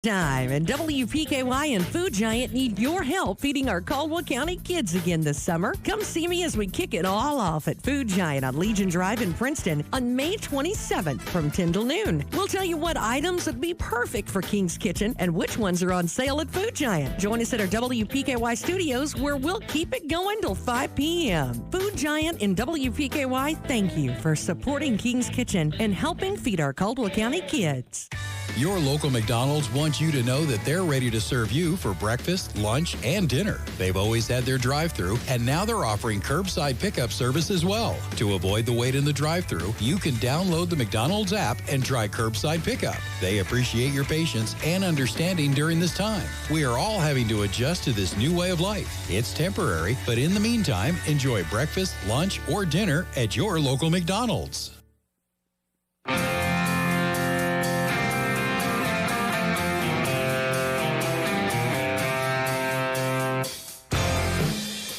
Time, and WPKY and Food Giant need your help feeding our Caldwell County kids again this summer. Come see me as we kick it all off at Food Giant on Legion Drive in Princeton on May 27th from 10 till noon. We'll tell you what items would be perfect for King's Kitchen and which ones are on sale at Food Giant. Join us at our WPKY studios where we'll keep it going till 5 p.m. Food Giant and WPKY, thank you for supporting King's Kitchen and helping feed our Caldwell County kids. Your local McDonald's wants you to know that they're ready to serve you for breakfast, lunch, and dinner. They've always had their drive-thru, and now they're offering curbside pickup service as well. To avoid the wait in the drive-thru, you can download the McDonald's app and try curbside pickup. They appreciate your patience and understanding during this time. We are all having to adjust to this new way of life. It's temporary, but in the meantime, enjoy breakfast, lunch, or dinner at your local McDonald's.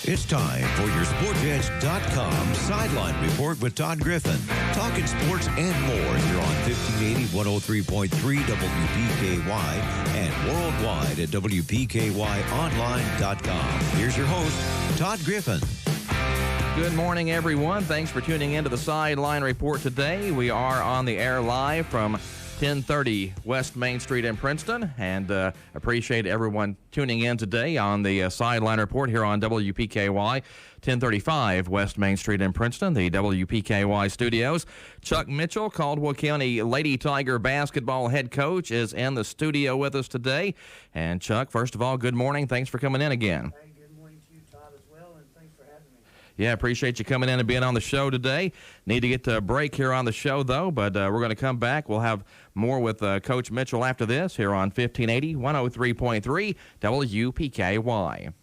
It's time for your SportsEdge.com Sideline Report with Todd Griffin. Talking sports and more here on 1580, 103.3 WPKY and worldwide at WPKYOnline.com. Here's your host, Todd Griffin. Good morning, everyone. Thanks for tuning in to the Sideline Report today. We are on the air live from 1030 West Main Street in Princeton, and appreciate everyone tuning in today on the Sideline Report here on WPKY, 1035 West Main Street in Princeton, the WPKY studios. Chuck Mitchell, Caldwell County Lady Tiger basketball head coach, is in the studio with us today. And Chuck, first of all, good morning. Thanks for coming in again. Yeah, appreciate you coming in and being on the show today. Need to get to a break here on the show, though, but we're going to come back. We'll have more with Coach Mitchell after this here on 1580, 103.3 WPKY.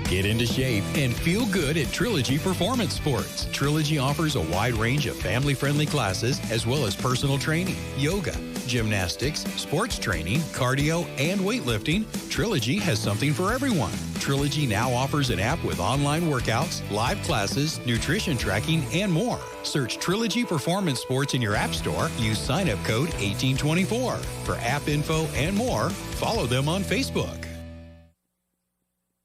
Get into shape and feel good at Trilogy Performance Sports. Trilogy offers a wide range of family-friendly classes as well as personal training, yoga, gymnastics, sports training, cardio, and weightlifting. Trilogy has something for everyone. Trilogy now offers an app with online workouts, live classes, nutrition tracking, and more. Search Trilogy Performance Sports in your app store. Use sign-up code 1824. For app info and more, follow them on Facebook.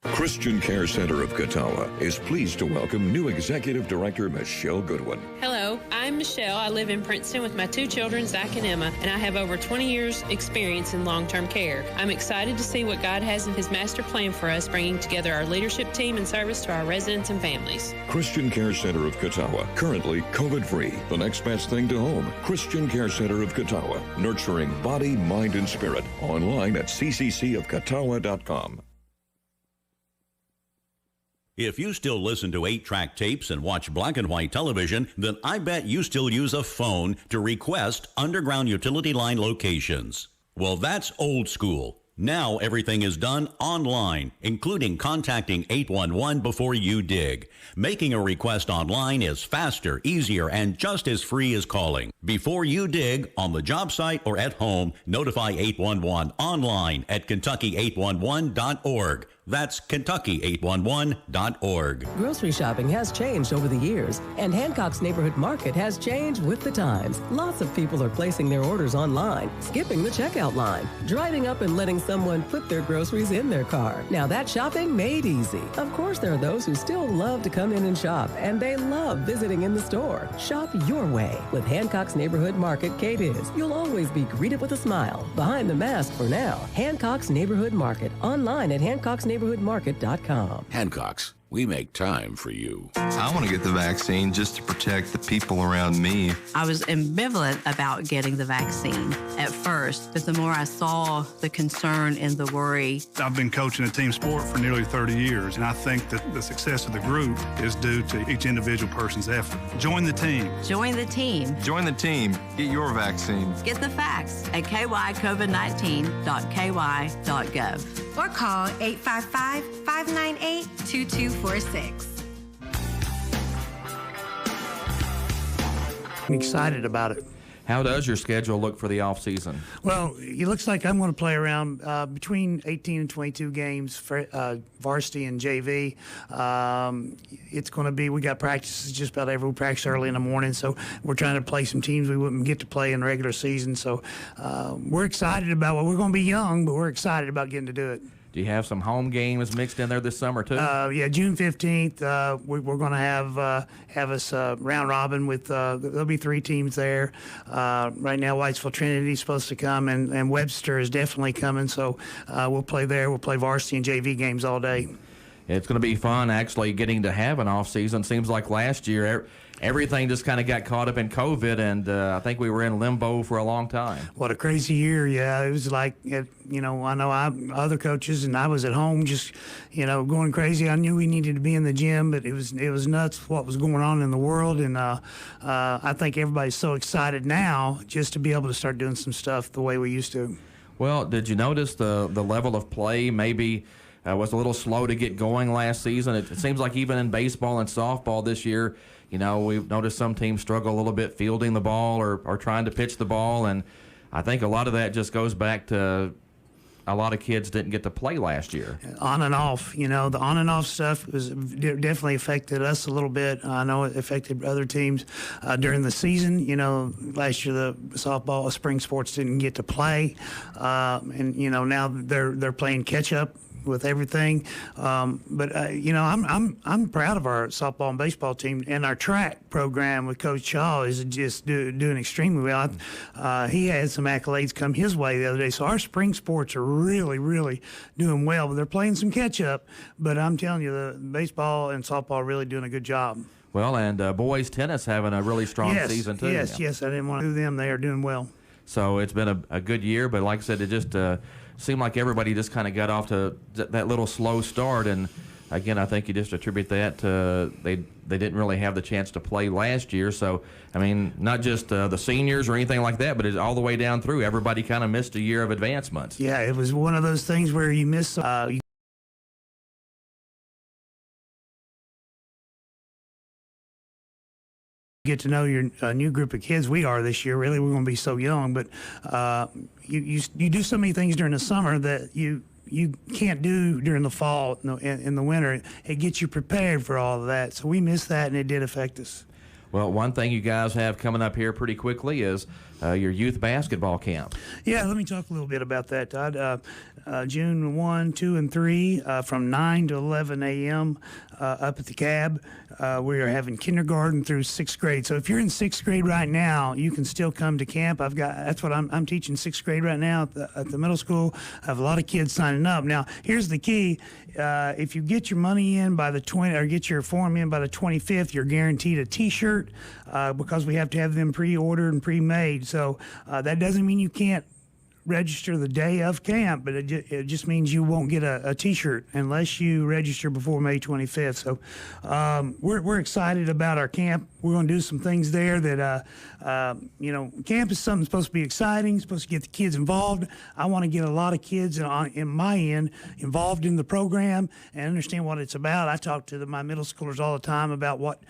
Christian Care Center of Catawba is pleased to welcome new Executive Director Michelle Goodwin. Hello, I'm Michelle. I live in Princeton with my two children, Zach and Emma, and I have over 20 years experience in long-term care. I'm excited to see what God has in His master plan for us, bringing together our leadership team and service to our residents and families. Christian Care Center of Catawba, currently COVID-free. The next best thing to home. Christian Care Center of Catawba, nurturing body, mind, and spirit. Online at cccofcatawba.com. If you still listen to 8-track tapes and watch black and white television, then I bet you still use a phone to request underground utility line locations. Well, that's old school. Now everything is done online, including contacting 811 before you dig. Making a request online is faster, easier, and just as free as calling. Before you dig, on the job site or at home, notify 811 online at Kentucky811.org. That's Kentucky811.org. Grocery shopping has changed over the years, and Hancock's Neighborhood Market has changed with the times. Lots of people are placing their orders online, skipping the checkout line, driving up and letting someone put their groceries in their car. Now that's shopping made easy. Of course, there are those who still love to come in and shop, and they love visiting in the store. Shop your way with Hancock's Neighborhood Market K-Biz. You'll always be greeted with a smile. Behind the mask for now. Hancock's Neighborhood Market. Online at Hancock'sNeighborhoodMarket.com. Hancock's, we make time for you. I want to get the vaccine just to protect the people around me. I was ambivalent about getting the vaccine at first, but the more I saw the concern and the worry. I've been coaching a team sport for nearly 30 years, and I think that the success of the group is due to each individual person's effort. Join the team. Join the team. Join the team. Get your vaccine. Get the facts at kycovid19.ky.gov. Or call 855-598-2246. I'm excited about it. How does your schedule look for the off season? Well, it looks like I'm going to play around between 18 and 22 games for varsity and JV. It's going to be, we got practices just about every practice early in the morning, so we're trying to play some teams we wouldn't get to play in the regular season. So we're excited about we're going to be young, but we're excited about getting to do it. Do you have some home games mixed in there this summer too? Yeah, June 15th, we're going to have us round robin with there'll be 3 teams there. Right now, Whitesville Trinity is supposed to come, and Webster is definitely coming. So we'll play there. We'll play varsity and JV games all day. It's going to be fun actually getting to have an off season. Seems like last year everything just kind of got caught up in COVID, and I think we were in limbo for a long time. What a crazy year. Yeah, it was like, I know other coaches, and I was at home just, going crazy. I knew we needed to be in the gym, but it was nuts what was going on in the world, and I think everybody's so excited now just to be able to start doing some stuff the way we used to. Well, did you notice the level of play maybe was a little slow to get going last season? It seems like even in baseball and softball this year, we've noticed some teams struggle a little bit fielding the ball or trying to pitch the ball, and I think a lot of that just goes back to a lot of kids didn't get to play last year. On and off, the on and off stuff definitely affected us a little bit. I know it affected other teams during the season. Last year the softball, spring sports didn't get to play, and now they're playing catch up with everything, but I'm proud of our softball and baseball team, and our track program with Coach Shaw is just doing extremely well. He had some accolades come his way the other day, so our spring sports are really, really doing well. But they're playing some catch up. But I'm telling you, the baseball and softball are really doing a good job. Well, and boys tennis having a really strong season too. Yes. I didn't want to do them. They are doing well. So it's been a good year, but like I said, it just seemed like everybody just kind of got off to that little slow start, and again, I think you just attribute that to they didn't really have the chance to play last year. So, I mean, not just the seniors or anything like that, but it's all the way down through. Everybody kind of missed a year of advancements. Yeah, it was one of those things where you miss. Get to know your new group of kids. We are this year. Really, we're going to be so young, but you do so many things during the summer that you can't do during the fall in the winter. It gets you prepared for all of that. So we missed that, and it did affect us. Well, one thing you guys have coming up here pretty quickly is your youth basketball camp. Yeah, let me talk a little bit about that, Todd. June 1, 2, and 3 from 9 to 11 a.m. Up at the cab. We are having kindergarten through 6th grade. So if you're in 6th grade right now, you can still come to camp. That's what I'm teaching 6th grade right now at the middle school. I have a lot of kids signing up. Now, here's the key. If you get your money in by the 20th or get your form in by the 25th, you're guaranteed a T-shirt because we have to have them pre-ordered and pre-made. So that doesn't mean you can't register the day of camp, but it just means you won't get a T-shirt unless you register before May 25th. So we're excited about our camp. We're going to do some things there that, camp is something supposed to be exciting, supposed to get the kids involved. I want to get a lot of kids in my end involved in the program and understand what it's about. I talk to my middle schoolers all the time about what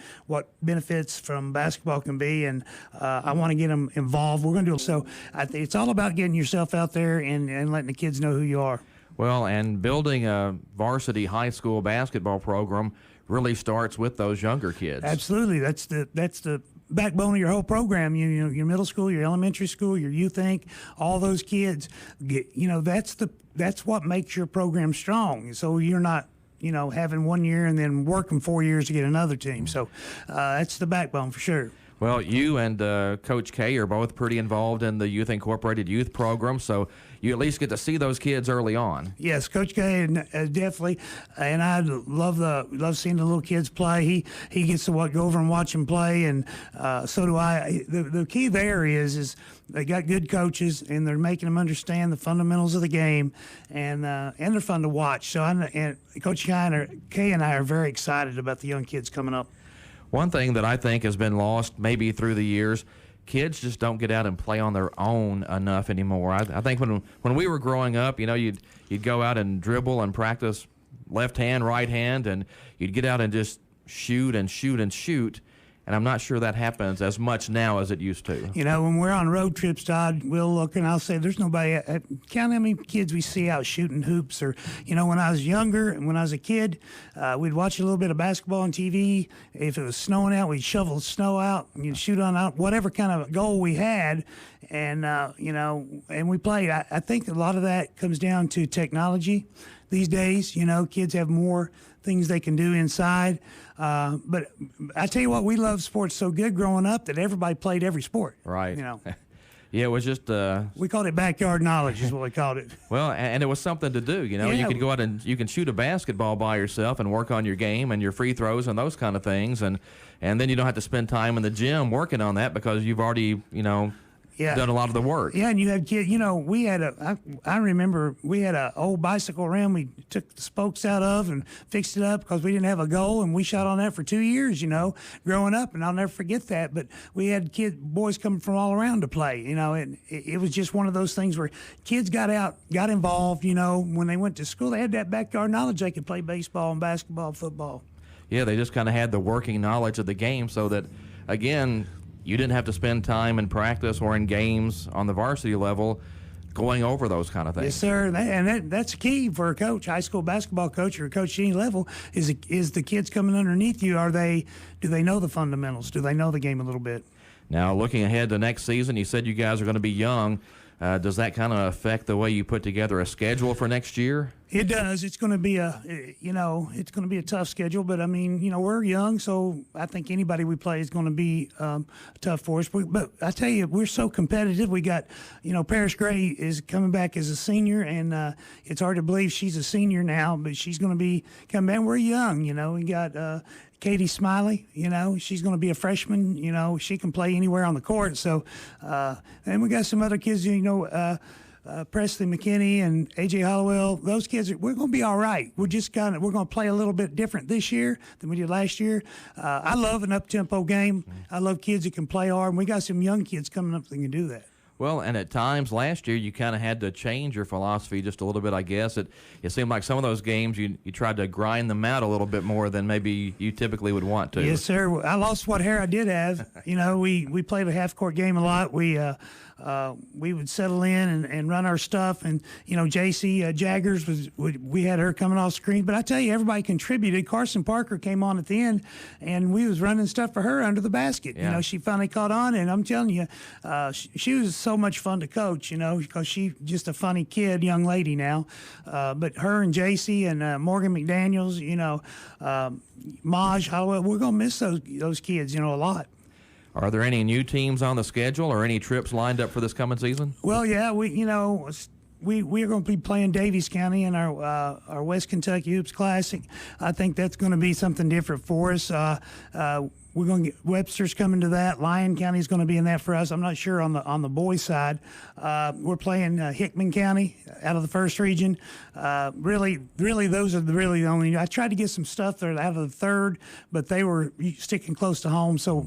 benefits from basketball can be, and I want to get them involved. We're going to do it. So it's all about getting yourself out there and letting the kids know who you are. Well, and building a varsity high school basketball program really starts with those younger kids. Absolutely. That's the backbone of your whole program. Your middle school, your elementary school, your youth inc, all those kids. That's what makes your program strong. So you're not having 1 year and then working 4 years to get another team. So that's the backbone for sure. Well, you and Coach K are both pretty involved in the Youth Incorporated youth program, so you at least get to see those kids early on. Yes, Coach K definitely, and I love seeing the little kids play. He gets to go over and watch them play, and so do I. The key there is they got good coaches, and they're making them understand the fundamentals of the game, and they're fun to watch. So and Coach K and I are very excited about the young kids coming up. One thing that I think has been lost maybe through the years, kids just don't get out and play on their own enough anymore. I think when we were growing up, you'd go out and dribble and practice left hand, right hand, and you'd get out and just shoot and shoot and shoot. And I'm not sure that happens as much now as it used to. You know, when we're on road trips, Todd, we'll look and I'll say, there's nobody, count how many kids we see out shooting hoops. Or, you know, when I was younger and when I was a kid, we'd watch a little bit of basketball on TV. If it was snowing out, we'd shovel the snow out and you'd shoot on out, whatever kind of goal we had. And, you know, and we played. I think a lot of that comes down to technology these days. You know, kids have more things they can do inside. But I tell you what, we love sports so good growing up that everybody played every sport. Right. You know. Yeah, it was just... we called it backyard knowledge is what we called it. Well, and it was something to do, you know. Yeah. You could go out and you can shoot a basketball by yourself and work on your game and your free throws and those kind of things. And then you don't have to spend time in the gym working on that because you've already, you know, done a lot of the work. Yeah, and you had kids, you know, we had I remember we had an old bicycle rim we took the spokes out of and fixed it up because we didn't have a goal, and we shot on that for 2 years, you know, growing up, and I'll never forget that. But we had boys coming from all around to play, you know, and it was just one of those things where kids got involved, you know, when they went to school, they had that backyard knowledge they could play baseball and basketball, football. Yeah, they just kind of had the working knowledge of the game so that, again, you didn't have to spend time in practice or in games on the varsity level going over those kind of things. Yes, sir. And that's key for a coach, high school basketball coach or a coach at any level, is the kids coming underneath you. Do they know the fundamentals? Do they know the game a little bit? Now, looking ahead to next season, you said you guys are going to be young. Does that kind of affect the way you put together a schedule for next year? It does. It's going to be a tough schedule, but I mean, you know, we're young, so I think anybody we play is going to be tough for us. But I tell you, we're so competitive. We got, you know, Paris Gray is coming back as a senior, and it's hard to believe she's a senior now, but she's going to be coming back. We're young, you know. We got Katie Smiley, you know, she's going to be a freshman. You know, she can play anywhere on the court. So, and we got some other kids, you know. Presley McKinney and A.J. Hollowell, those kids, we're going to be all right. We're going to play a little bit different this year than we did last year. I love an up-tempo game. I love kids that can play hard, and we got some young kids coming up that can do that. Well, and at times last year you kind of had to change your philosophy just a little bit, I guess. It seemed like some of those games you tried to grind them out a little bit more than maybe you typically would want to. Yes, sir. I lost what hair I did have. You know, we played a half-court game a lot. We would settle in and run our stuff. And, you know, J.C. Jaggers, we had her coming off screen. But I tell you, everybody contributed. Carson Parker came on at the end, and we was running stuff for her under the basket. Yeah. You know, she finally caught on, and I'm telling you, she was so much fun to coach, you know, because she's just a funny kid, young lady now. But her and J.C. and Morgan McDaniels, you know, Maj Hollowell, we're going to miss those kids, you know, a lot. Are there any new teams on the schedule or any trips lined up for this coming season? Well, yeah, we're going to be playing Davies County in our West Kentucky Hoops Classic. I think that's going to be something different for us. We're going to get Webster's coming to that. Lyon County is going to be in that for us. I'm not sure on the boys' side. We're playing Hickman County out of the first region. Really, those are the only. I tried to get some stuff there out of the third, but they were sticking close to home. So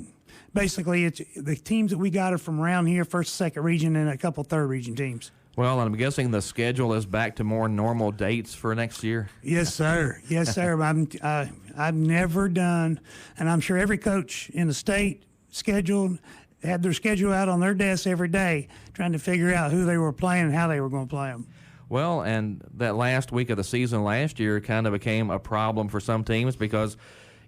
basically, it's the teams that we got are from around here, first, second region, and a couple third region teams. Well, I'm guessing the schedule is back to more normal dates for next year. Yes, sir. Yes, sir. I've never done, and I'm sure every coach in the state had their schedule out on their desk every day, trying to figure out who they were playing and how they were going to play them. Well, and that last week of the season last year kind of became a problem for some teams because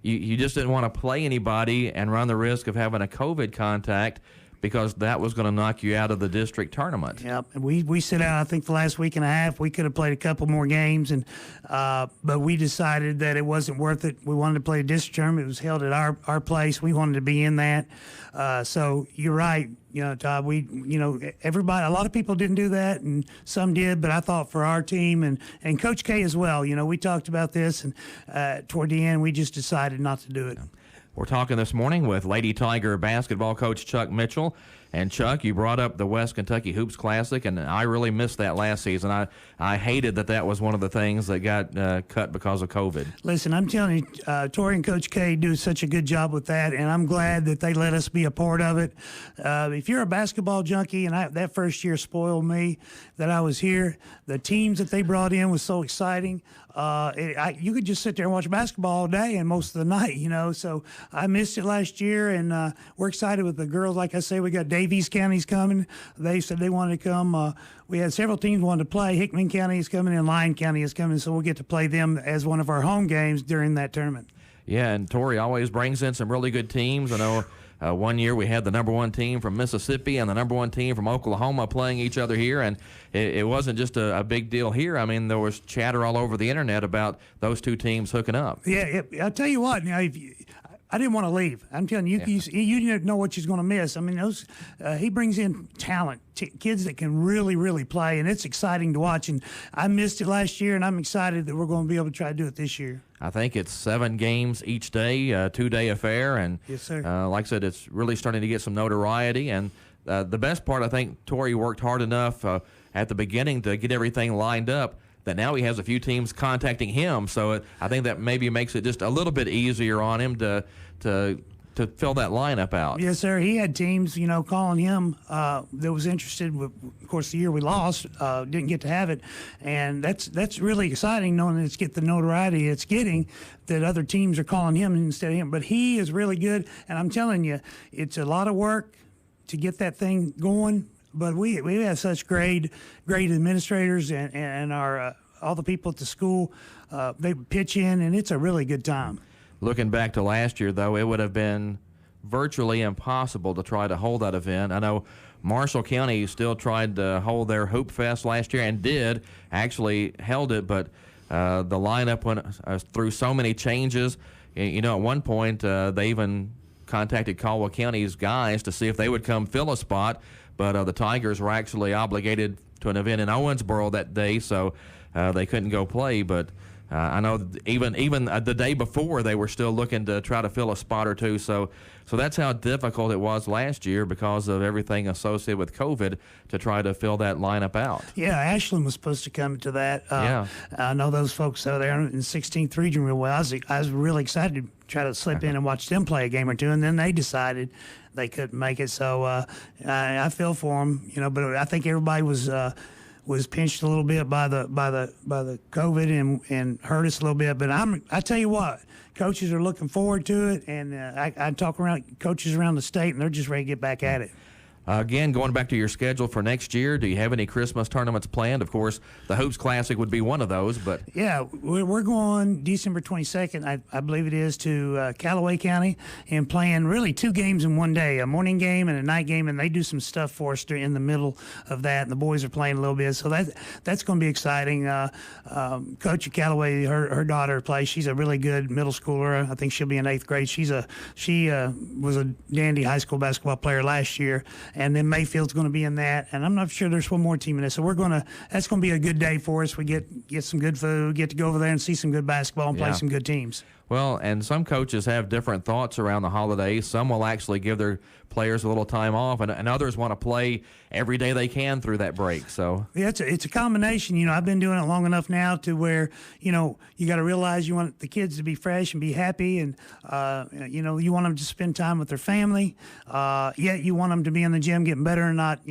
you just didn't want to play anybody and run the risk of having a COVID contact because that was going to knock you out of the district tournament. Yep, and we sit out, I think, the last week and a half. We could have played a couple more games, and but we decided that it wasn't worth it. We wanted to play a district tournament. It was held at our place. We wanted to be in that. So you're right, you know, Todd. Everybody, a lot of people didn't do that, and some did. But I thought for our team and Coach K as well. You know, we talked about this, and toward the end, we just decided not to do it. We're talking this morning with Lady Tiger basketball coach Chuck Mitchell. And Chuck, you brought up the West Kentucky Hoops Classic, and I really missed that last season. I hated that was one of the things that got cut because of COVID. Listen, I'm telling you, Tori and Coach K do such a good job with that, and I'm glad that they let us be a part of it. If you're a basketball junkie, and that first year spoiled me that I was here, the teams that they brought in was so exciting. You could just sit there and watch basketball all day and most of the night, So I missed it last year, and we're excited with the girls. Like I say, we got Davies County's coming. They said they wanted to come. We had several teams wanted to play. Hickman County is coming, and Lyon County is coming, so we'll get to play them as one of our home games during that tournament. Yeah, and Tori always brings in some really good teams. I know one year we had the number one team from Mississippi and the number one team from Oklahoma playing each other here, and it wasn't just a big deal here. I mean, there was chatter all over the internet about those two teams hooking up. Yeah, I'll tell you what. I didn't want to leave. I'm telling you, you didn't know what you're going to miss. I mean, he brings in talent, kids that can really, really play, and it's exciting to watch. And I missed it last year, and I'm excited that we're going to be able to try to do it this year. I think it's 7 games each day, 2-day affair, and yes, sir. Like I said, it's really starting to get some notoriety. And the best part, I think, Tori worked hard enough at the beginning to get everything lined up that now he has a few teams contacting him. So I think that maybe makes it just a little bit easier on him to fill that lineup out. Yes, sir. He had teams, calling him that was interested. Of course, the year we lost, didn't get to have it, and that's really exciting knowing that it's get the notoriety it's getting. That other teams are calling him instead of him. But he is really good, and I'm telling you, it's a lot of work to get that thing going. But we have such great administrators and our all the people at the school. They pitch in, and it's a really good time. Looking back to last year, though, it would have been virtually impossible to try to hold that event. I know Marshall County still tried to hold their Hoop Fest last year and actually held it, but the lineup went through so many changes. At one point, they even contacted Caldwell County's guys to see if they would come fill a spot, but the Tigers were actually obligated to an event in Owensboro that day, so they couldn't go play. But I know even the day before they were still looking to try to fill a spot or two. So that's how difficult it was last year because of everything associated with COVID to try to fill that lineup out. Yeah, Ashland was supposed to come to that. Yeah. I know those folks over there in the 16th region real well. I was really excited to try to slip in and watch them play a game or two, and then they decided they couldn't make it. So I feel for them, but I think everybody was pinched a little bit by the COVID and hurt us a little bit. But I tell you what, coaches are looking forward to it, and I talk around coaches around the state, and they're just ready to get back at it. Again, going back to your schedule for next year, do you have any Christmas tournaments planned? Of course, the Hoops Classic would be one of those, but... Yeah, we're going December 22nd, I believe it is, to Callaway County and playing really 2 games in one day, a morning game and a night game, and they do some stuff for us in the middle of that, and the boys are playing a little bit, so that's going to be exciting. Coach at Callaway, her daughter plays. She's a really good middle schooler. I think she'll be in 8th grade. She was a dandy high school basketball player last year, and then Mayfield's going to be in that, and I'm not sure there's one more team in this. So that's going to be a good day for us. We get some good food, get to go over there and see some good basketball and play some good teams. Well, and some coaches have different thoughts around the holidays. Some will actually give their players a little time off, and others want to play every day they can through that break. So yeah, it's a combination. I've been doing it long enough now to where you got to realize you want the kids to be fresh and be happy, and you want them to spend time with their family. Yet you want them to be in the gym getting better and not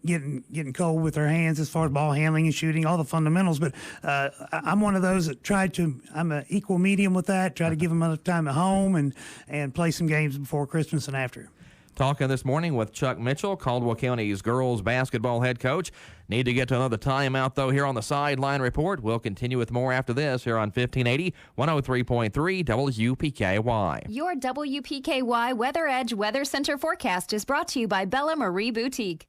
getting cold with their hands as far as ball handling and shooting, all the fundamentals. But I'm one of those that I'm an equal medium with that. Try to give them enough time at home and play some games before Christmas and after. Talking this morning with Chuck Mitchell, Caldwell County's girls basketball head coach. Need to get to another timeout, though, here on the Sideline Report. We'll continue with more after this here on 1580, 103.3 WPKY. Your WPKY Weather Edge Weather Center forecast is brought to you by Bella Marie Boutique.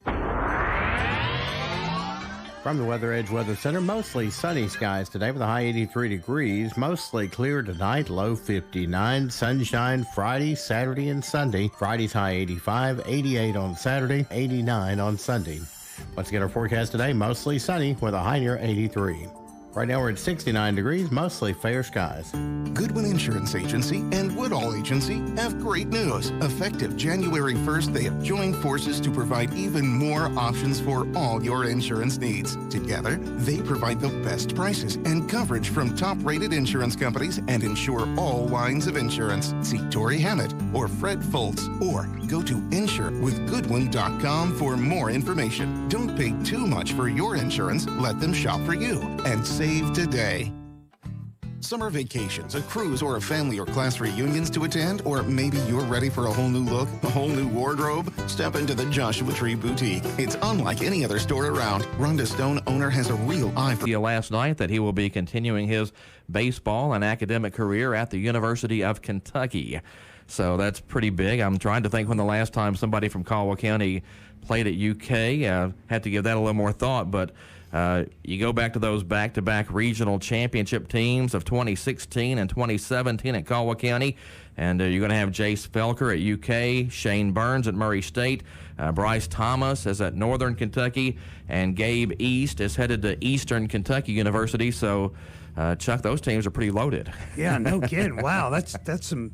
From the Weather Edge Weather Center, mostly sunny skies today with a high 83 degrees. Mostly clear tonight, low 59. Sunshine Friday, Saturday, and Sunday. Friday's high 85, 88 on Saturday, 89 on Sunday. Once again, our forecast today, mostly sunny with a high near 83. Right now we're at 69 degrees, mostly fair skies. Goodwin Insurance Agency and Woodall Agency have great news. Effective January 1st, they have joined forces to provide even more options for all your insurance needs. Together, they provide the best prices and coverage from top-rated insurance companies and insure all lines of insurance. See Tori Hammett or Fred Foltz or go to insurewithgoodwin.com for more information. Don't pay too much for your insurance. Let them shop for you and save today. Summer vacations, a cruise, or a family or class reunions to attend? Or maybe you're ready for a whole new look, a whole new wardrobe? Step into the Joshua Tree Boutique. It's unlike any other store around. Rhonda Stone, owner, has a real eye for... Last night that he will be continuing his baseball and academic career at the University of Kentucky. So that's pretty big. I'm trying to think when the last time somebody from Caldwell County played at UK. Had to give that a little more thought, but you go back to those back-to-back regional championship teams of 2016 and 2017 at Caldwell County, and you're going to have Jace Felker at UK, Shane Burns at Murray State, Bryce Thomas is at Northern Kentucky, and Gabe East is headed to Eastern Kentucky University. So, Chuck, those teams are pretty loaded. Yeah, no kidding. Wow, that's some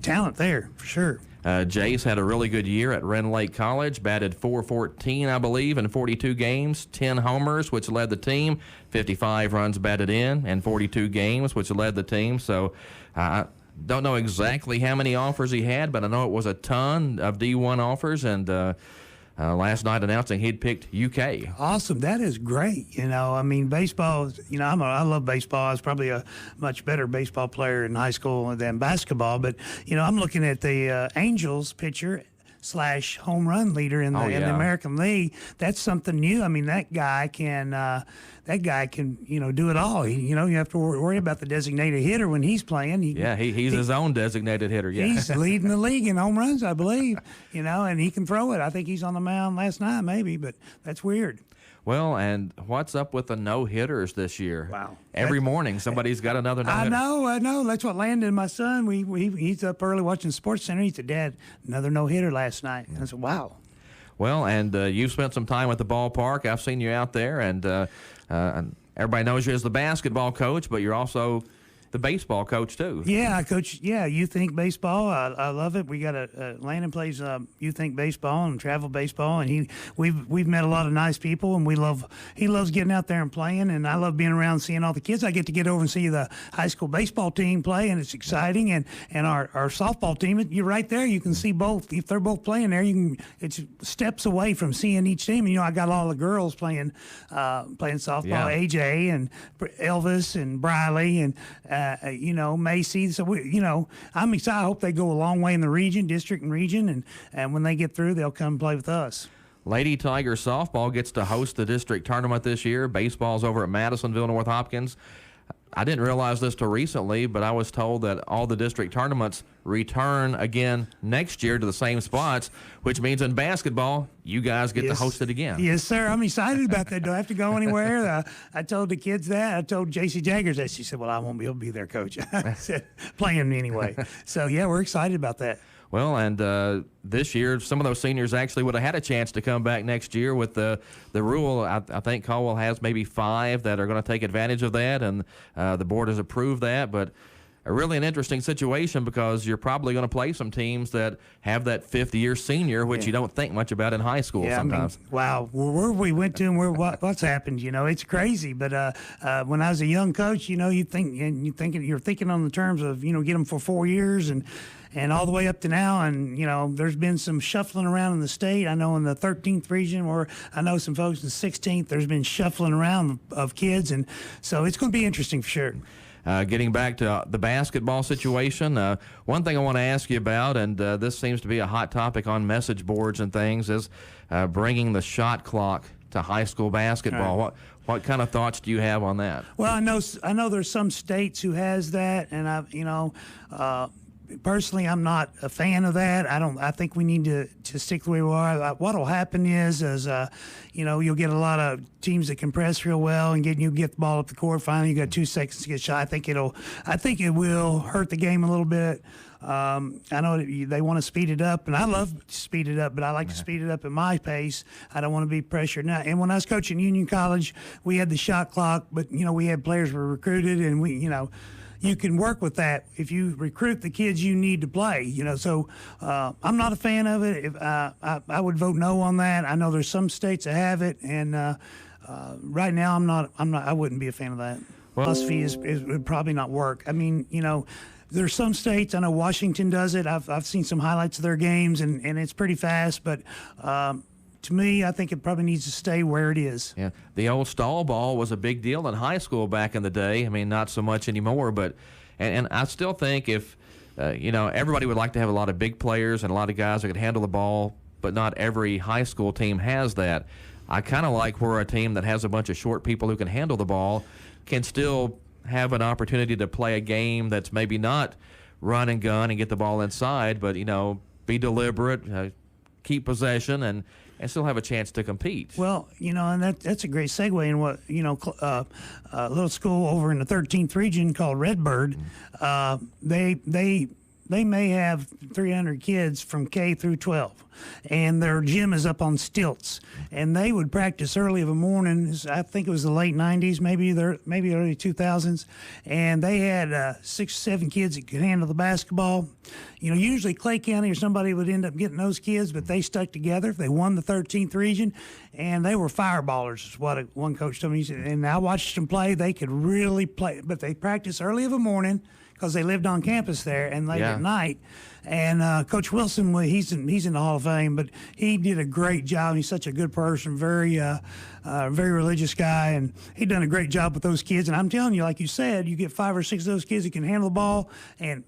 talent there for sure. Jace had a really good year at Wren Lake College, batted .414, I believe, in 42 games, 10 homers, which led the team, 55 runs batted in 42 games, which led the team. So I don't know exactly how many offers he had, but I know it was a ton of D1 offers, and last night announcing he'd picked UK. Awesome. That is great. You know, I mean, baseball, you know, I love baseball. I was probably a much better baseball player in high school than basketball. But, you know, I'm looking at the Angels pitcher / home run leader in the American League. That's something new. I mean, that guy can, you know, do it all. You have to worry about the designated hitter when he's playing. He's his own designated hitter. Yeah, he's leading the league in home runs, I believe. You know, and he can throw it. I think he's on the mound last night, maybe, but that's weird. Well, and what's up with the no-hitters this year? Wow. Every morning somebody's got another no-hitter. I know. That's what Landon, my son, he's up early watching Sports Center. He said, Dad, another no-hitter last night. I said, wow. Well, and you've spent some time at the ballpark. I've seen you out there, and everybody knows you as the basketball coach, but you're also the baseball coach too. Yeah, I coach. Yeah, You Think Baseball. I love it. We got Landon plays You Think Baseball and travel baseball, and we've met a lot of nice people, and he loves getting out there and playing, and I love being around seeing all the kids. I get to get over and see the high school baseball team play, and it's exciting. And our softball team, you're right there. You can see both. If they're both playing there, it's steps away from seeing each team. And, you know, I got all the girls playing softball. Yeah. AJ and Elvis and Briley and you know, Macy. So I'm excited. I hope they go a long way in the district and region, and when they get through, they'll come play with us. Lady Tiger softball gets to host the district tournament this year. Baseball's over at Madisonville, North Hopkins. I didn't realize this till recently, but I was told that all the district tournaments return again next year to the same spots, which means in basketball, you guys get to host it again. Yes, sir. I'm excited about that. Do I have to go anywhere? I told the kids that. I told J.C. Jaggers that. She said, well, I won't be able to be there, Coach. I said, playing anyway. So, yeah, we're excited about that. Well, and this year, some of those seniors actually would have had a chance to come back next year with the rule. I think Caldwell has maybe 5 that are going to take advantage of that, and the board has approved that. But really an interesting situation because you're probably going to play some teams that have that fifth-year senior, which you don't think much about in high school sometimes. I mean, wow, where we went to and what's happened, you know, it's crazy. But when I was a young coach, you know, you're thinking on the terms of, you know, get them for 4 years and all the way up to now. And, you know, there's been some shuffling around in the state. I know in the 13th region, or I know some folks in the 16th, there's been shuffling around of kids. And so it's going to be interesting for sure. Getting back to the basketball situation, one thing I want to ask you about, and this seems to be a hot topic on message boards and things, is bringing the shot clock to high school basketball. Right. What kind of thoughts do you have on that? Well, I know there's some states who has that, and personally, I'm not a fan of that. I think we need to stick the way we are. What'll happen is you'll get a lot of teams that can press real well and you get the ball up the court. Finally, you got 2 seconds to get shot. I think it will hurt the game a little bit. I know they want to speed it up, and I love to speed it up, but I like to speed it up at my pace. I don't want to be pressured now. And when I was coaching Union College, we had the shot clock, but we had players were recruited, and you can work with that if you recruit the kids you need to play. So I'm not a fan of it. I would vote no on that. I know there's some states that have it, and right now I'm not. I wouldn't be a fan of that. Philosophy would probably not work. I mean, there's some states, I know Washington does it. I've seen some highlights of their games, and it's pretty fast. But to me, I think it probably needs to stay where it is. Yeah, the old stall ball was a big deal in high school back in the day. I mean, not so much anymore. But and I still think if everybody would like to have a lot of big players and a lot of guys that could handle the ball, but not every high school team has that. I kind of like where a team that has a bunch of short people who can handle the ball can still have an opportunity to play a game that's maybe not run and gun and get the ball inside, but be deliberate, keep possession, and still have a chance to compete. Well, and that's a great segue in what a little school over in the 13th region called Redbird. They may have 300 kids from K through 12, and their gym is up on stilts. And they would practice early of a morning. I think it was the late 90s, maybe early 2000s. And they had 6 or 7 kids that could handle the basketball. Usually Clay County or somebody would end up getting those kids, but they stuck together. They won the 13th region, and they were fireballers, is what one coach told me. He said, and I watched them play. They could really play, but they practiced early of a morning, because they lived on campus there, and late at night. And Coach Wilson, he's in the Hall of Fame, but he did a great job. He's such a good person, very religious guy, and he done a great job with those kids. And I'm telling you, like you said, you get 5 or 6 of those kids that can handle the ball,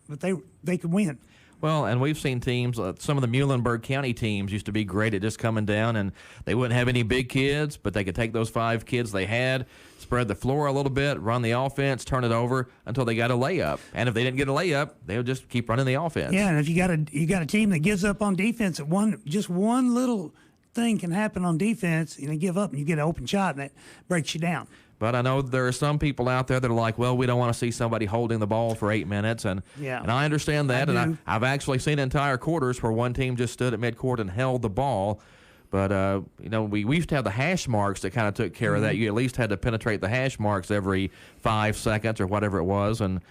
but they could win. Well, and we've seen teams, some of the Muhlenberg County teams used to be great at just coming down, and they wouldn't have any big kids, but they could take those 5 kids they had, spread the floor a little bit, run the offense, turn it over until they got a layup. And if they didn't get a layup, they would just keep running the offense. Yeah, and if you got a team that gives up on defense, just one little thing can happen on defense, and they give up, and you get an open shot, and that breaks you down. But I know there are some people out there that are like, well, we don't want to see somebody holding the ball for 8 minutes. And I understand that. I've actually seen entire quarters where one team just stood at midcourt and held the ball. But, we used to have the hash marks that kind of took care of that. You at least had to penetrate the hash marks every 5 seconds or whatever it was. And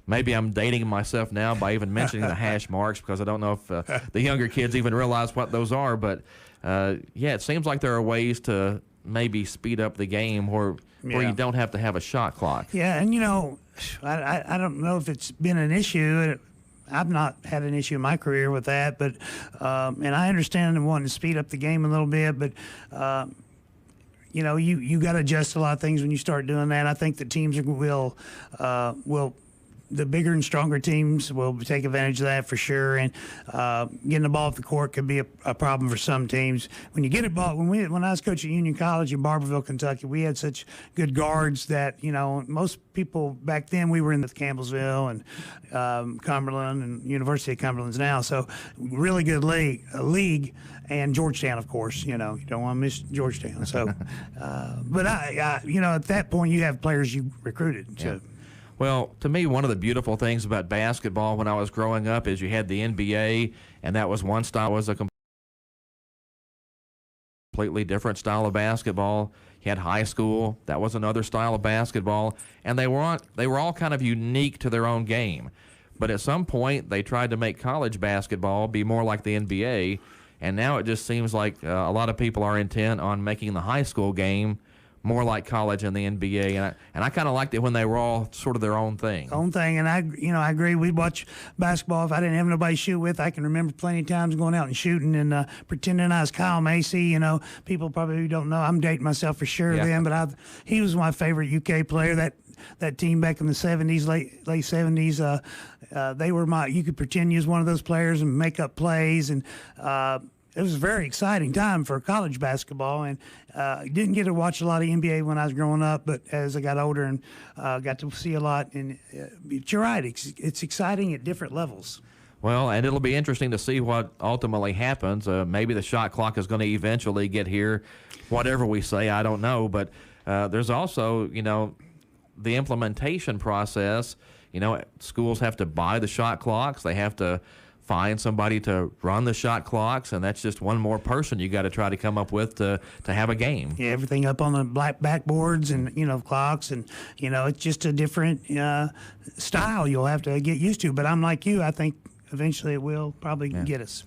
maybe I'm dating myself now by even mentioning the hash marks, because I don't know if the younger kids even realize what those are. But, it seems like there are ways to maybe speed up the game where you don't have to have a shot clock. Yeah, and I don't know if it's been an issue. I've not had an issue in my career with that, but and I understand wanting to speed up the game a little bit, but you got to adjust a lot of things when you start doing that. I think the teams will the bigger and stronger teams will take advantage of that for sure. And getting the ball off the court could be a problem for some teams. When you get a ball, when I was coaching Union College in Barberville, Kentucky, we had such good guards that most people back then, we were in the Campbellsville and Cumberland and University of Cumberland's now. So really good league. And Georgetown, of course, you don't want to miss Georgetown. So, but I at that point, you have players you recruited. So. Well, to me, one of the beautiful things about basketball when I was growing up is you had the NBA, and that was one style, was a completely different style of basketball. You had high school, that was another style of basketball, and they were all kind of unique to their own game. But at some point, they tried to make college basketball be more like the NBA, and now it just seems like a lot of people are intent on making the high school game more like college and the NBA, and I kind of liked it when they were all sort of their own thing. And I agree. We'd watch basketball. If I didn't have nobody to shoot with, I can remember plenty of times going out and shooting and pretending I was Kyle Macy. People probably don't know. I'm dating myself for sure then, but he was my favorite UK player. That team back in the 70s, late 70s, they were you could pretend you was one of those players and make up plays, and it was a very exciting time for college basketball, and didn't get to watch a lot of NBA when I was growing up, but as I got older and got to see a lot, and you're right, it's exciting at different levels. Well, and it'll be interesting to see what ultimately happens. Maybe the shot clock is going to eventually get here, whatever we say, I don't know. But there's also, the implementation process. Schools have to buy the shot clocks. They have to find somebody to run the shot clocks, and that's just one more person you got to try to come up with to have a game. Yeah, everything up on the black backboards and, clocks, and, it's just a different style you'll have to get used to. But I'm like you, I think eventually it will probably get us.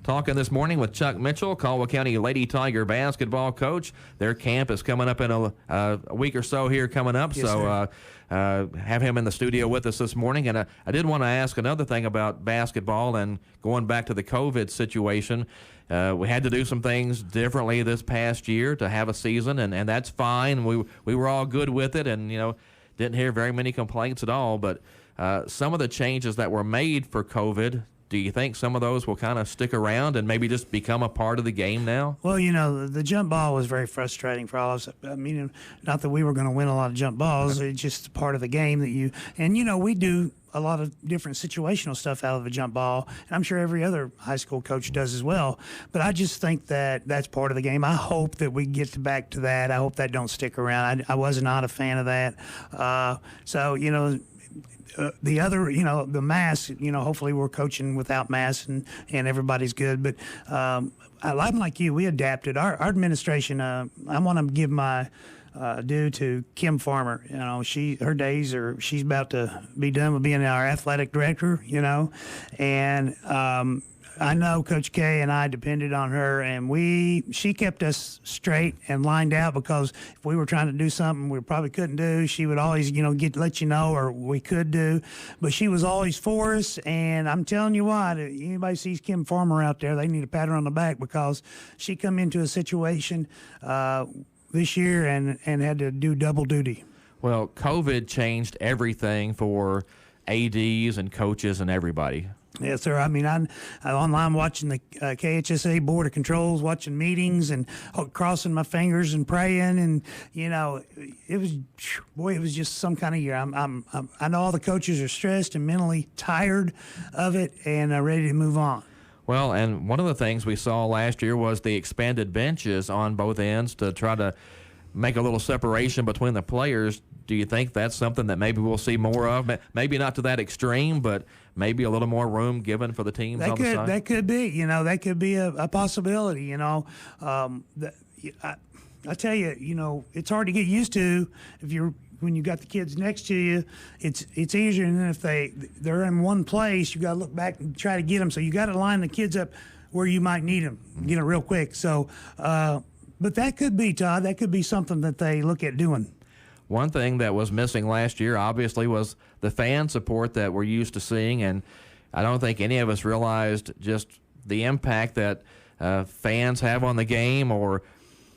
Talking this morning with Chuck Mitchell, Caldwell County Lady Tiger basketball coach. Their camp is coming up in a week or so here coming up. Yes, so have him in the studio with us this morning. And I did want to ask another thing about basketball and going back to the COVID situation. We had to do some things differently this past year to have a season, and that's fine. We were all good with it, and, didn't hear very many complaints at all. But some of the changes that were made for COVID, do you think some of those will kind of stick around and maybe just become a part of the game now? Well, the jump ball was very frustrating for all of us. I mean, not that we were going to win a lot of jump balls. It's just part of the game that we do a lot of different situational stuff out of a jump ball, and I'm sure every other high school coach does as well. But I just think that that's part of the game. I hope that we get back to that. I hope that don't stick around. I was not a fan of that. The other, the mask, hopefully we're coaching without masks and everybody's good. But I'm like you, we adapted. Our administration, I want to give my due to Kim Farmer. Her days she's about to be done with being our athletic director, and I know Coach K and I depended on her, and she kept us straight and lined out, because if we were trying to do something we probably couldn't do, she would always, let you know, or we could do. But she was always for us, and I'm telling you what, if anybody sees Kim Farmer out there, they need to pat her on the back, because she come into a situation this year and had to do double duty. Well, COVID changed everything for ADs and coaches and everybody. Yes, sir. I mean, I'm online watching the KHSA Board of Controls, watching meetings and crossing my fingers and praying, and it was just some kind of year. I know all the coaches are stressed and mentally tired of it and are ready to move on. Well, and one of the things we saw last year was the expanded benches on both ends to try to make a little separation between the players. Do you think that's something that maybe we'll see more of? Maybe not to that extreme, but maybe a little more room given for the teams on the side? That could be. That could be a possibility. I tell you, it's hard to get used to when you got the kids next to you. It's easier than if they're in one place. You got to look back and try to get them. So you got to line the kids up where you might need them, real quick. So, but that could be, Todd. That could be something that they look at doing. One thing that was missing last year, obviously, was the fan support that we're used to seeing, and I don't think any of us realized just the impact that fans have on the game, or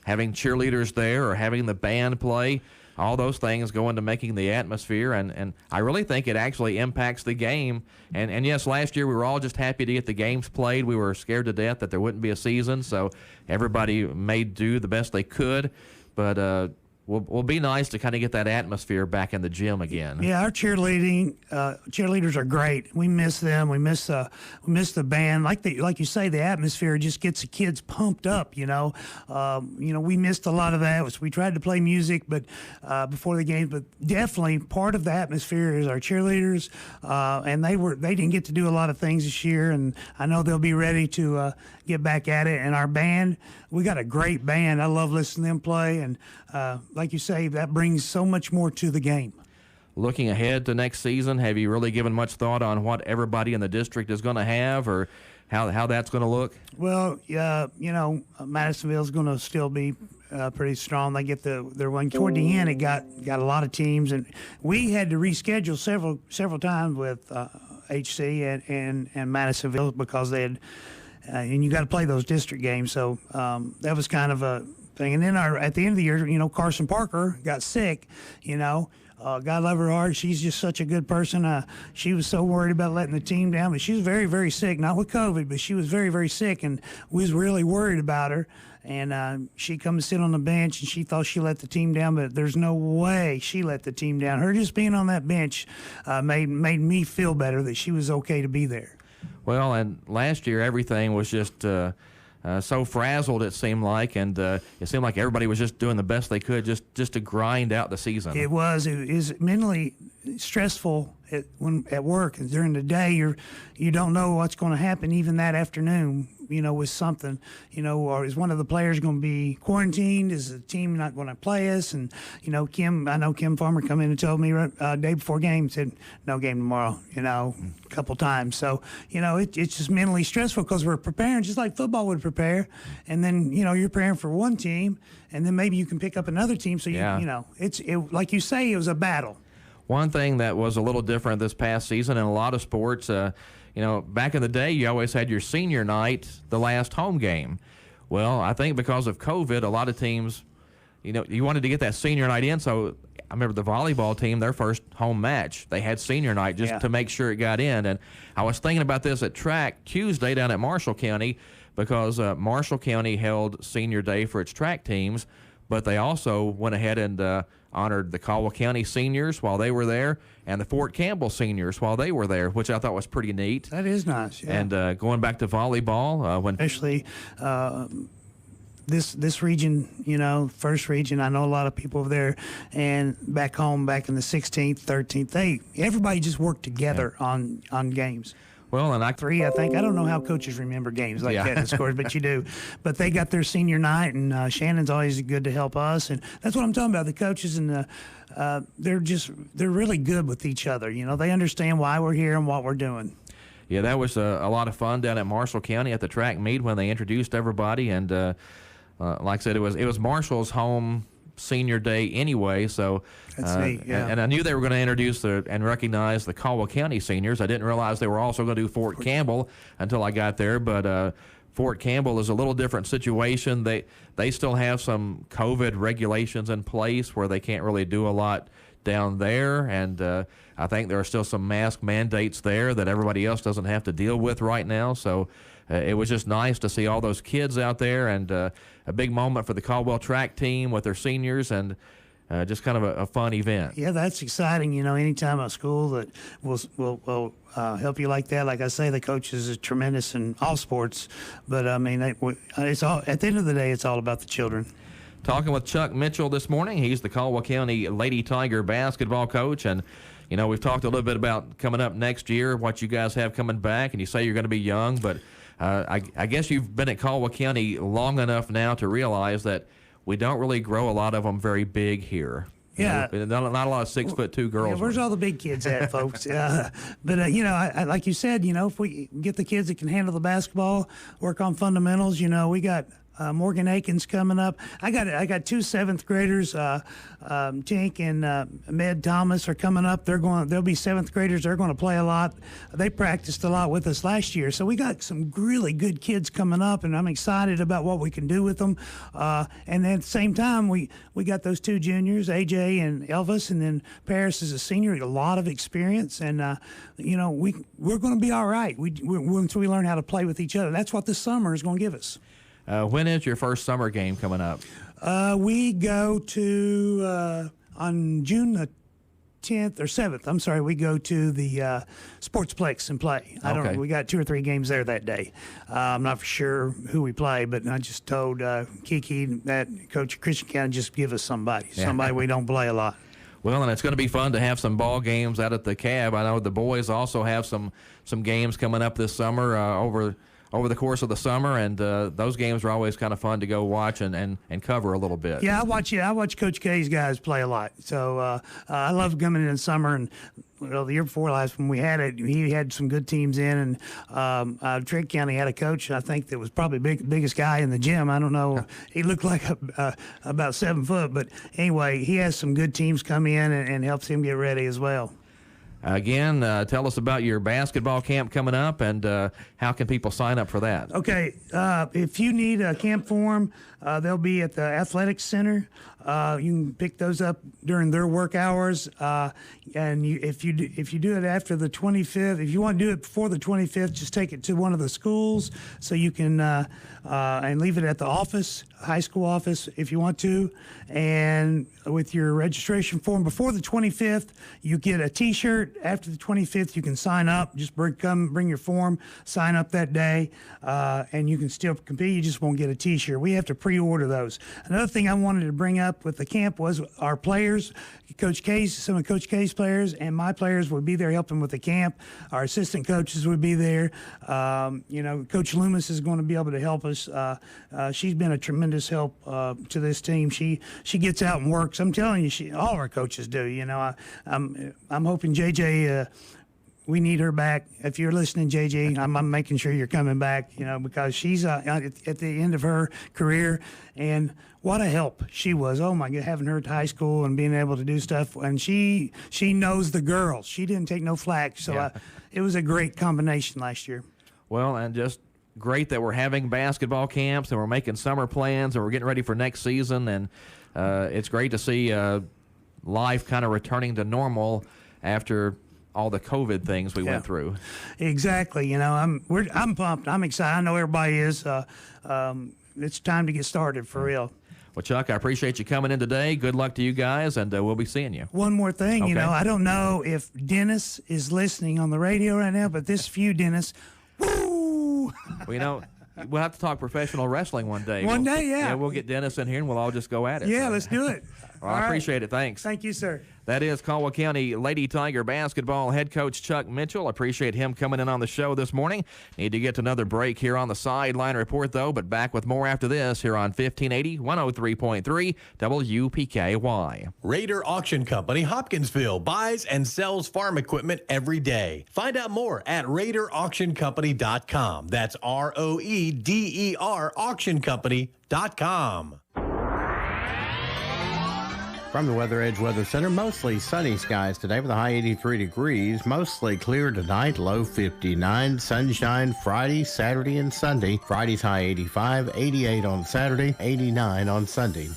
having cheerleaders there, or having the band play. All those things go into making the atmosphere, and I really think it actually impacts the game. And yes, last year we were all just happy to get the games played. We were scared to death that there wouldn't be a season, so everybody made do the best they could. But will be nice to kind of get that atmosphere back in the gym again. Yeah, our cheerleaders are great. We miss them. We miss the band. Like you say, the atmosphere just gets the kids pumped up. We missed a lot of that. We tried to play music, but before the game. But definitely part of the atmosphere is our cheerleaders, and they didn't get to do a lot of things this year, and I know they'll be ready to get back at it. And our band, we got a great band. I love listening to them play, and like you say, that brings so much more to the game. Looking ahead to next season, have you really given much thought on what everybody in the district is going to have, or how that's going to look? Well, Madisonville's going to still be pretty strong. They get their one toward the end. It got a lot of teams, and we had to reschedule several times with HC and Madisonville, because they had and you got to play those district games. So that was kind of a thing. And then at the end of the year, Carson Parker got sick. God love her heart. She's just such a good person. She was so worried about letting the team down, but she was very, very sick. Not with COVID, but she was very, very sick, and we was really worried about her. And she come to sit on the bench, and she thought she let the team down, but there's no way she let the team down. Her just being on that bench made me feel better that she was okay to be there. Well, and last year everything was just so frazzled, it seemed like, and it seemed like everybody was just doing the best they could just to grind out the season. It was mentally stressful at work. And during the day, you don't know what's going to happen even that afternoon, with something, or is one of the players going to be quarantined? Is the team not going to play us? And, I know Kim Farmer come in and told me day before game, said, no game tomorrow, a couple times. So, it's just mentally stressful because we're preparing just like football would prepare. And then, you're preparing for one team, and then maybe you can pick up another team. So, like you say, it was a battle. One thing that was a little different this past season in a lot of sports, back in the day, you always had your senior night, the last home game. Well, I think because of COVID, a lot of teams, you wanted to get that senior night in. So I remember the volleyball team, their first home match, they had senior night just to make sure it got in. And I was thinking about this at track Tuesday down at Marshall County because Marshall County held senior day for its track teams, but they also went ahead and honored the Caldwell County seniors while they were there and the Fort Campbell seniors while they were there, which I thought was pretty neat. That is nice, yeah. And going back to volleyball, especially this region, first region, I know a lot of people over there, and back home, back in the 16th, 13th, everybody just worked together on games. Well, and I think. I don't know how coaches remember games like that in scores, but you do. But they got their senior night, and Shannon's always good to help us, and that's what I'm talking about. The coaches and they're really good with each other. They understand why we're here and what we're doing. Yeah, that was a lot of fun down at Marshall County at the track meet when they introduced everybody, and like I said, it was Marshall's home senior day anyway, so that's neat, yeah. And I knew they were going to introduce and recognize the Caldwell County seniors. I didn't realize they were also going to do Fort Campbell until I got there, but Fort Campbell is a little different situation. They still have some COVID regulations in place where they can't really do a lot down there, and I think there are still some mask mandates there that everybody else doesn't have to deal with right now, so it was just nice to see all those kids out there, and a big moment for the Caldwell track team with their seniors, and just kind of a fun event. Yeah, that's exciting. Anytime a school that will help you like that. Like I say, the coaches is tremendous in all sports, but I mean, it's all at the end of the day, it's all about the children. Talking with Chuck Mitchell this morning. He's the Caldwell County Lady Tiger basketball coach, and we've talked a little bit about coming up next year, what you guys have coming back, and you say you're going to be young, but I guess you've been at Caldwell County long enough now to realize that we don't really grow a lot of them very big here. Yeah. Not a lot of 6'2" girls. Yeah, where's all the big kids at, folks? But I, like you said, if we get the kids that can handle the basketball, work on fundamentals, we got Morgan Akins coming up. I got two 7th graders, Tink and Med Thomas are coming up. They'll be 7th graders. They're going to play a lot. They practiced a lot with us last year. So we got some really good kids coming up, and I'm excited about what we can do with them. And at the same time, we got those 2 juniors, AJ and Elvis, and then Paris is a senior, a lot of experience, and we're going to be all right. Once we learn how to play with each other, that's what this summer is going to give us. When is your first summer game coming up? We go to, on June the 10th or 7th, I'm sorry, we go to the Sportsplex and play. I don't know, we got 2 or 3 games there that day. I'm not for sure who we play, but I just told Kiki that Coach Christian County just give us somebody we don't play a lot. Well, and it's going to be fun to have some ball games out at the Cab. I know the boys also have some games coming up this summer over the course of the summer, and those games are always kind of fun to go watch and cover a little bit. Yeah, I watch Coach K's guys play a lot. So I love coming in the summer, and the year before last when we had it, he had some good teams in, and Trigg County had a coach, I think, that was probably biggest guy in the gym. I don't know. He looked like about 7 foot, but anyway, he has some good teams come in and helps him get ready as well. Again, tell us about your basketball camp coming up, and how can people sign up for that? Okay, if you need a camp form, they'll be at the Athletics Center. You can pick those up during their work hours. And if you do it after the 25th, if you want to do it before the 25th, just take it to one of the schools so you can and leave it at the office, high school office, if you want to. And with your registration form before the 25th, you get a T-shirt. After the 25th, you can sign up. Just bring your form, sign up that day, and you can still compete. You just won't get a T-shirt. We have to pre-order those. Another thing I wanted to bring up with the camp was our players. Coach K's, some of Coach K's players and my players would be there helping with the camp. Our assistant coaches would be there. Coach Loomis is going to be able to help us. She's been a tremendous help to this team. She gets out and works. I'm telling you, all our coaches do. I'm hoping JJ. We need her back. If you're listening, JJ, I'm making sure you're coming back. Because she's at the end of her career, and what a help she was. Oh my God, having her at high school and being able to do stuff, and she knows the girls. She didn't take no flack, so it was a great combination last year. Well, and just great that we're having basketball camps and we're making summer plans and we're getting ready for next season, and it's great to see life kind of returning to normal after all the COVID things we went through. Exactly. I'm pumped. I'm excited. I know everybody is. It's time to get started for real. Well, Chuck, I appreciate you coming in today. Good luck to you guys, and we'll be seeing you. One more thing, Okay. I don't know if Dennis is listening on the radio right now, but this feud, Dennis, woo! Well, we'll have to talk professional wrestling one day. One day, yeah. Yeah, we'll get Dennis in here, and we'll all just go at it. Yeah, let's do it. Well, I appreciate it. Thanks. Thank you, sir. That is Caldwell County Lady Tiger basketball head coach Chuck Mitchell. Appreciate him coming in on the show this morning. Need to get to another break here on the Sideline Report, though, but back with more after this here on 1580, 103.3 WPKY. Raider Auction Company, Hopkinsville, buys and sells farm equipment every day. Find out more at RaiderAuctionCompany.com. That's ROEDER AuctionCompany.com. From the Weather Edge Weather Center, mostly sunny skies today with a high 83 degrees. Mostly clear tonight, low 59. Sunshine Friday, Saturday, and Sunday. Friday's high 85, 88 on Saturday, 89 on Sunday.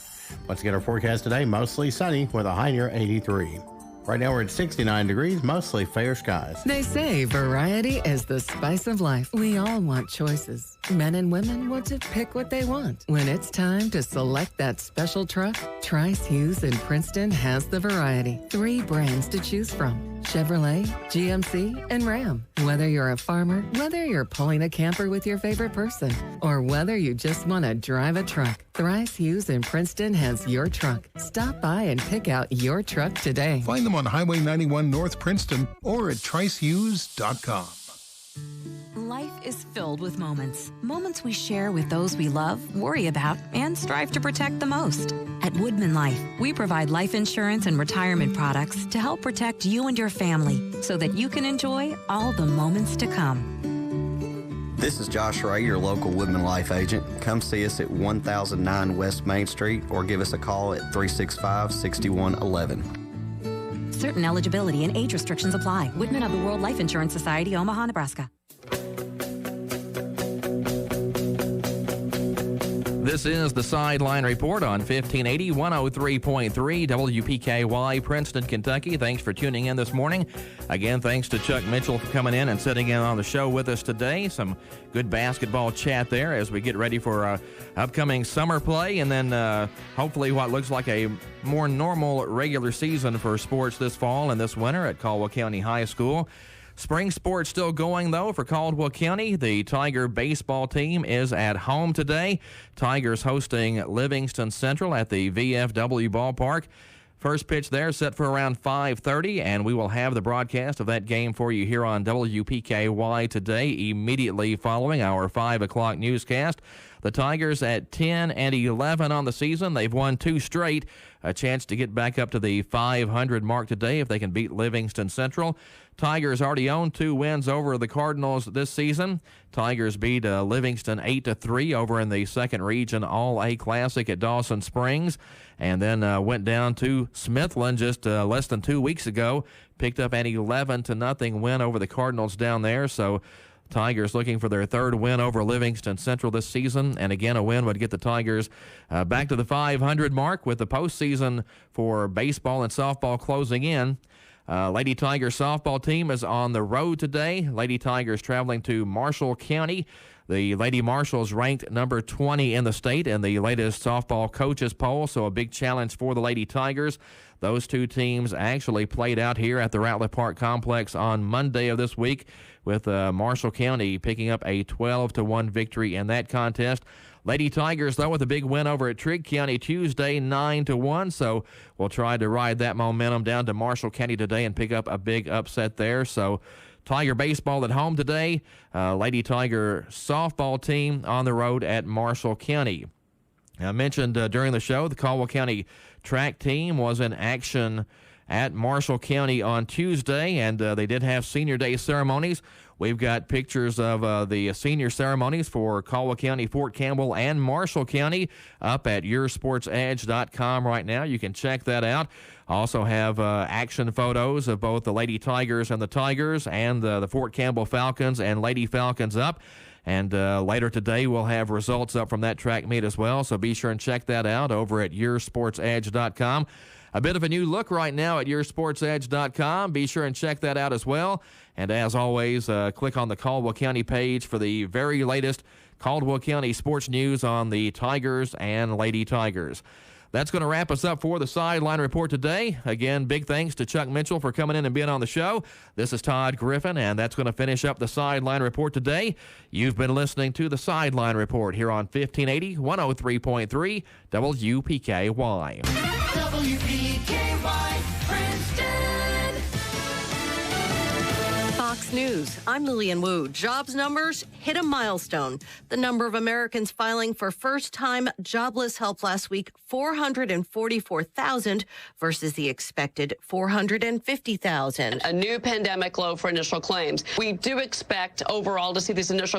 Let's get our forecast today. Mostly sunny with a high near 83. Right now we're at 69 degrees, mostly fair skies. They say variety is the spice of life. We all want choices. Men and women want to pick what they want. When it's time to select that special truck, Trice Hughes in Princeton has the variety. 3 brands to choose from: Chevrolet, GMC, and Ram. Whether you're a farmer, whether you're pulling a camper with your favorite person, or whether you just want to drive a truck, Thrice Hughes in Princeton has your truck. Stop by and pick out your truck today. Find them on Highway 91 North Princeton or at tricehughes.com. Life is filled with moments. Moments we share with those we love, worry about, and strive to protect the most. At Woodman Life, we provide life insurance and retirement products to help protect you and your family so that you can enjoy all the moments to come. This is Josh Ray, your local Woodman Life agent. Come see us at 1009 West Main Street or give us a call at 365-6111. Certain eligibility and age restrictions apply. Woodman of the World Life Insurance Society, Omaha, Nebraska. This is the Sideline Report on 1580, 103.3 WPKY, Princeton, Kentucky. Thanks for tuning in this morning. Again, thanks to Chuck Mitchell for coming in and sitting in on the show with us today. Some good basketball chat there as we get ready for upcoming summer play and then hopefully what looks like a more normal regular season for sports this fall and this winter at Caldwell County High School. Spring sports still going, though, for Caldwell County. The Tiger baseball team is at home today. Tigers hosting Livingston Central at the VFW ballpark. First pitch there set for around 5:30, and we will have the broadcast of that game for you here on WPKY today, immediately following our 5 o'clock newscast. The Tigers at 10-11 on the season. They've won 2 straight. A chance to get back up to the 500 mark today if they can beat Livingston Central. Tigers already own 2 wins over the Cardinals this season. Tigers beat Livingston 8-3 over in the second region All-A Classic at Dawson Springs, and then went down to Smithland just less than 2 weeks ago. Picked up an 11-0 win over the Cardinals down there. So Tigers looking for their third win over Livingston Central this season, and again, a win would get the Tigers back to the 500 mark with the postseason for baseball and softball closing in. Lady Tigers softball team is on the road today. Lady Tigers traveling to Marshall County. The Lady Marshals ranked number 20 in the state in the latest softball coaches poll, so a big challenge for the Lady Tigers. Those two teams actually played out here at the Ratliff Park Complex on Monday of this week, with Marshall County picking up a 12-1 victory in that contest. Lady Tigers, though, with a big win over at Trigg County Tuesday, 9-1. So we'll try to ride that momentum down to Marshall County today and pick up a big upset there. So Tiger baseball at home today. Lady Tiger softball team on the road at Marshall County. I mentioned during the show the Caldwell County track team was in action at Marshall County on Tuesday, and they did have Senior Day ceremonies. We've got pictures of the senior ceremonies for Caldwell County, Fort Campbell, and Marshall County up at yoursportsedge.com right now. You can check that out. Also have action photos of both the Lady Tigers and the Tigers, and the Fort Campbell Falcons and Lady Falcons up. And later today, we'll have results up from that track meet as well. So be sure and check that out over at yoursportsedge.com. A bit of a new look right now at yoursportsedge.com. Be sure and check that out as well. And as always, click on the Caldwell County page for the very latest Caldwell County sports news on the Tigers and Lady Tigers. That's going to wrap us up for the Sideline Report today. Again, big thanks to Chuck Mitchell for coming in and being on the show. This is Todd Griffin, and that's going to finish up the Sideline Report today. You've been listening to the Sideline Report here on 1580, 103.3 WPKY. WPKY Princeton. Fox News, I'm Lillian Wu. Jobs numbers hit a milestone. The number of Americans filing for first-time jobless help last week, 444,000 versus the expected 450,000. A new pandemic low for initial claims. We do expect overall to see these initial claims